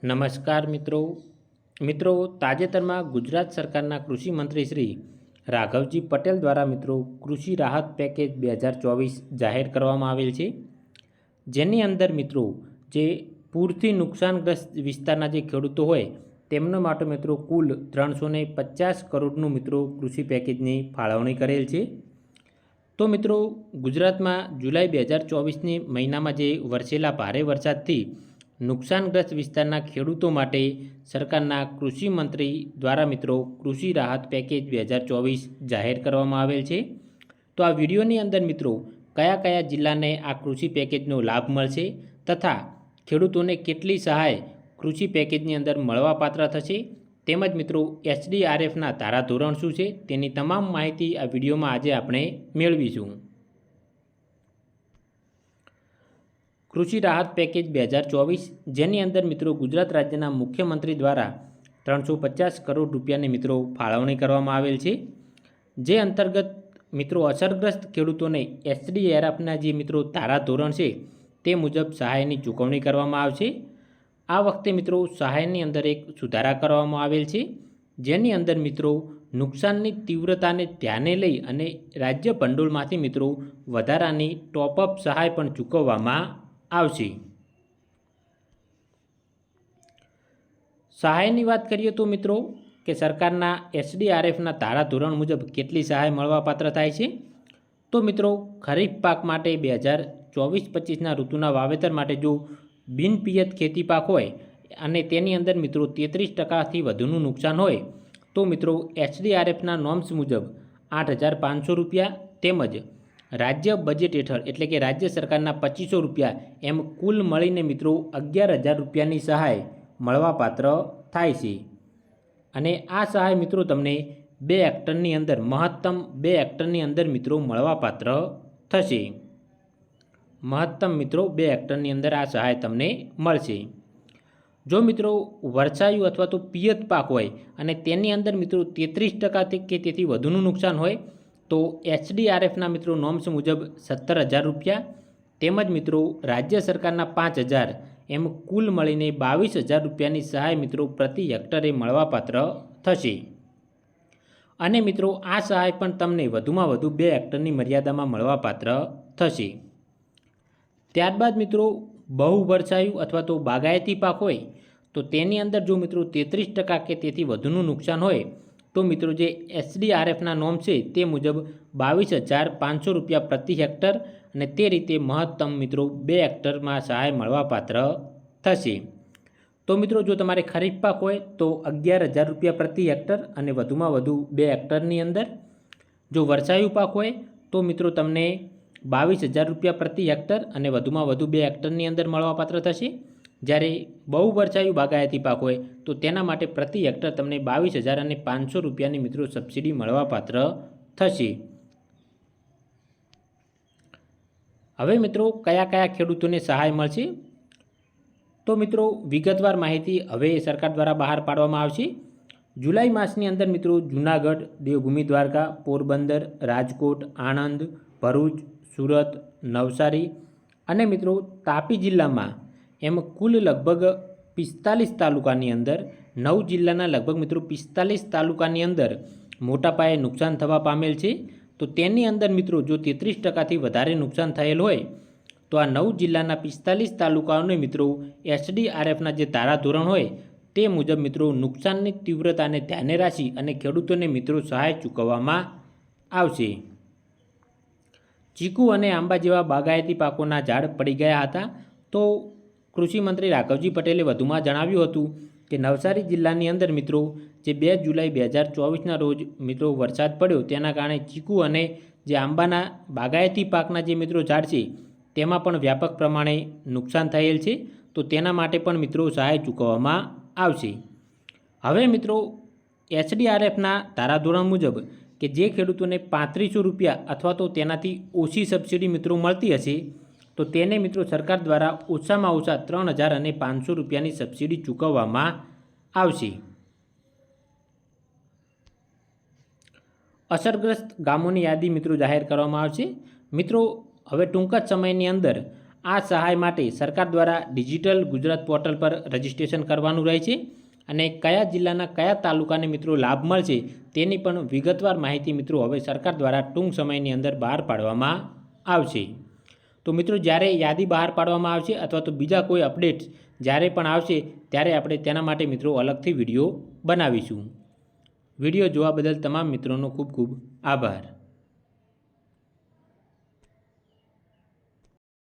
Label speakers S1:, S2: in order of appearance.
S1: નમસ્કાર મિત્રો તાજેતરમાં ગુજરાત સરકારના કૃષિ મંત્રી શ્રી રાઘવજી પટેલ દ્વારા કૃષિ રાહત પેકેજ 2024 જાહેર કરવામાં આવેલ છે, જેની અંદર જે પૂરથી નુકસાનગ્રસ્ત વિસ્તારના જે ખેડૂતો હોય તેમના માટે કુલ 350 કરોડનું કૃષિ પેકેજની ફાળવણી કરેલ છે। તો ગુજરાતમાં જુલાઈ 2024ની મહિનામાં જે વરસેલા ભારે વરસાદથી નુકસાનગ્રસ્ત વિસ્તારના ખેડૂતો માટે સરકારના કૃષિ મંત્રી દ્વારા કૃષિ રાહત પેકેજ 2024 જાહેર કરવામાં આવેલ છે। તો આ વિડીયોની અંદર કયા કયા જિલ્લાને આ કૃષિ પેકેજનો લાભ મળશે તથા ખેડૂતોને કેટલી સહાય કૃષિ પેકેજની અંદર મળવાપાત્ર થશે તેમજ એસડીઆરએફના ધારાધોરણ શું છે તેની તમામ માહિતી આ વિડીયોમાં આજે આપણે મેળવીશું। કૃષિ રાહત પેકેજ 2024 જેની અંદર ગુજરાત રાજ્યના મુખ્યમંત્રી દ્વારા 350 કરોડ રૂપિયાની ફાળવણી કરવામાં આવેલ છે, જે અંતર્ગત અસરગ્રસ્ત ખેડૂતોને એસડીઆરએફના જે ધારાધોરણ છે તે મુજબ સહાયની ચૂકવણી કરવામાં આવશે। આ વખતે સહાયની અંદર એક સુધારા કરવામાં આવેલ છે, જેની અંદર નુકસાનની તીવ્રતાને ધ્યાને લઈ અને રાજ્ય ભંડોળમાંથી વધારાની ટોપઅપ સહાય પણ ચૂકવવામાં આવશે। સહાયની વાત કરીએ તો કે સરકારના એસડીઆરએફના ધારાધોરણ મુજબ કેટલી સહાય મળવાપાત્ર થાય છે તો ખરીફ પાક માટે 2024-25ના ઋતુના વાવેતર માટે જો બિનપિયત ખેતી પાક હોય અને તેની અંદર 33%થી વધુનું નુકસાન હોય તો એસડીઆરએફના નોર્મ્સ મુજબ 8,500 રૂપિયા તેમજ રાજ્ય બજેટ હેઠળ એટલે કે રાજ્ય સરકારના 2500 રૂપિયા એમ કુલ મળીને 11,000 રૂપિયાની સહાય મળવાપાત્ર થાય છે। અને આ સહાય તમને 2 હેક્ટરની અંદર મહત્તમ 2 હેક્ટરની અંદર મળવાપાત્ર થશે। મહત્તમ 2 હેક્ટરની અંદર આ સહાય તમને મળશે। જો વર્ષાયુ અથવા તો પિયત પાક હોય અને તેની અંદર 33% કે તેથી વધુનું નુકસાન હોય તો એસડીઆરએફના નોર્મ્સ મુજબ 17,000 રૂપિયા તેમજ રાજ્ય સરકારના 5,000 એમ કુલ મળીને 22,000 રૂપિયાની સહાય પ્રતિ હેક્ટરે મળવાપાત્ર થશે। અને આ સહાય પણ તમને વધુમાં વધુ 2 હેક્ટરની મર્યાદામાં મળવાપાત્ર થશે। ત્યારબાદ બહુ વર્ષાયુ અથવા તો બાગાયતી પાક હોય તો તેની અંદર જો 33% કે તેથી વધુનું નુકસાન હોય તો જે એસડીઆરએફના નોર્મ છે તે મુજબ 22,500 રૂપિયા પ્રતિ હેક્ટર અને તે રીતે મહત્તમ 2 હેક્ટરમાં સહાય મળવાપાત્ર થશે। તો જો તમારે ખરીફ પાક હોય તો 11,000 રૂપિયા પ્રતિ હેક્ટર અને વધુમાં વધુ 2 હેક્ટરની અંદર, જો વર્ષાયુ પાક હોય તો તમને 22,000 રૂપિયા પ્રતિ હેક્ટર અને વધુમાં વધુ 2 હેક્ટરની અંદર મળવાપાત્ર થશે। જ્યારે બહુ વર્ષાયુ બાગાયતી પાક હોય તો તેના માટે પ્રતિ હેક્ટર તમને 22,500 રૂપિયાની સબસિડી મળવાપાત્ર થશે। હવે કયા કયા ખેડૂતોને સહાય મળશે તો વિગતવાર માહિતી હવે સરકાર દ્વારા બહાર પાડવામાં આવશે। જુલાઈ માસની અંદર જૂનાગઢ, દેવભૂમિ દ્વારકા, પોરબંદર, રાજકોટ, આણંદ, ભરૂચ, સુરત, નવસારી અને તાપી જિલ્લામાં એમ કુલ લગભગ 45 તાલુકાની અંદર 9 જિલ્લાના લગભગ 45 તાલુકાની અંદર મોટા પાયે નુકસાન થવા પામેલ છે। તો તેની અંદર જો 33%થી વધારે નુકસાન થયેલ હોય તો આ 9 જિલ્લાના 45 તાલુકાઓને એસડીઆરએફના જે ધારાધોરણ હોય તે મુજબ નુકસાનની તીવ્રતાને ધ્યાને રાખી અને ખેડૂતોને સહાય ચૂકવવામાં આવશે। ચીકુ અને આંબા જેવા બાગાયતી પાકોના ઝાડ પડી ગયા હતા તો કૃષિમંત્રી રાઘવજી પટેલે વધુમાં જણાવ્યું હતું કે નવસારી જિલ્લાની અંદર જે 2 જુલાઈ 2024ના રોજ વરસાદ પડ્યો તેના કારણે ચીકુ અને જે આંબાના બાગાયતી પાકના જે ઝાડ છે તેમાં પણ વ્યાપક પ્રમાણે નુકસાન થયેલ છે, તો તેના માટે પણ સહાય ચૂકવવામાં આવશે। હવે એસડીઆરએફના ધારાધોરણ મુજબ કે જે ખેડૂતોને 3500 રૂપિયા અથવા તો તેનાથી ઓછી સબસિડી મળતી હશે તો તેને સરકાર દ્વારા ઓછામાં ઓછા 3,500 રૂપિયાની સબસિડી ચૂકવવામાં આવશે। અસરગ્રસ્ત ગામોની યાદી જાહેર કરવામાં આવશે। હવે ટૂંક જ સમયની અંદર આ સહાય માટે સરકાર દ્વારા ડિજિટલ ગુજરાત પોર્ટલ પર રજિસ્ટ્રેશન કરવાનું રહે છે અને કયા જિલ્લાના કયા તાલુકાને મિત્રો લાભ મળશે તેની પણ વિગતવાર માહિતી મિત્રો હવે સરકાર દ્વારા ટૂંક સમયની અંદર બહાર પાડવામાં આવશે. તો મિત્રો જ્યારે યાદી બહાર પાડવામાં આવશે અથવા તો બીજા કોઈ અપડેટ્સ જ્યારે પણ આવશે ત્યારે આપણે તેના માટે મિત્રો અલગથી વિડીયો બનાવીશું. વિડીયો જોવા બદલ તમામ મિત્રોનો ખૂબ ખૂબ આભાર.